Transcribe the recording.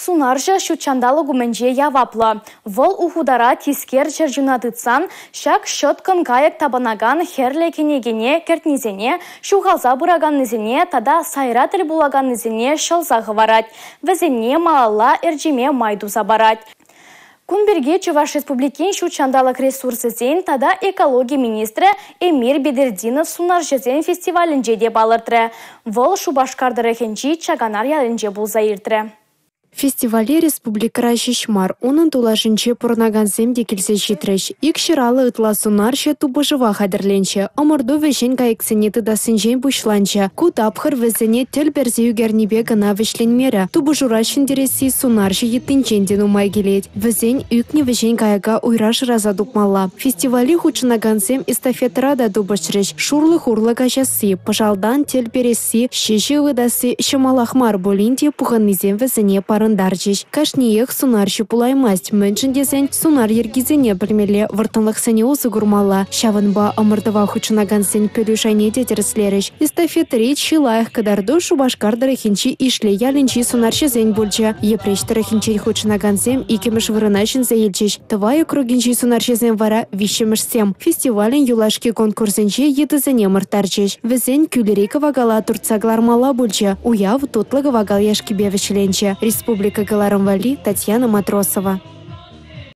Сунаржа шучандалы гуменже яваплы. Вол ухудара тискер чержунатыцан, шак шоткан каяк табанаган херле кенегене кертнизене, шуғалза бураган низене, тада сайратыл булаган низене шылзағы варать. Візене малала эрджиме майдуза барать. Кунберге Чуваш Республикин шучандалык ресурсы зен, тада экология министрі Эмир Бедердинов Сунаржа фестивалінде де балыртыры. Вол шубашкардыры хенчи чаганар ялынже булза иртірі. Фестивале республикара шишмар, onun тулашынче пурнаган земде келсе житреш. Икширалы ытла сунарча тубыжыва хадырленче. Омырду вешен кайыксене тыдасынчен бушланча. Кутапхыр везене тел берзе югернебе гына вешленмері. Тубыжура шындереси сунарча еттінченден умай келет. Везен үкне вешен каяга уйраш раза дукмалла. Фестивале хучынаган зем эстафетра да дубышреш. Шурлы-хурлы качасы. Пожалдан тел береси, шеші выдасы шамалахмар болинде пуханнизем везене парын дарчиш. Кашниех сунарчы пулаймасть. Мэншіндесен сунар ергизене білмелі вартынлық сәне осы гурмалла. Шавынба ымырдыва хучынаган сен пөлюшайне детерслеріш. Эстафетерит шилаях кадарду шубашкардары хинчи ишле ялінчи сунарчы зен бульча. Епрештары хинчи хучынаган сем икемеш вырынашын заелчиш. Тываю кругинчи сунарчы зен вара вишемеш сем. Фестивален юлашки конкурсенче едізене мыртарчиш. Везен күлерика вагала турцаглармала бульча. Уяв тутлығы вагал яшки бевешленче. Республика Галарымвали, Татьяна Матросова.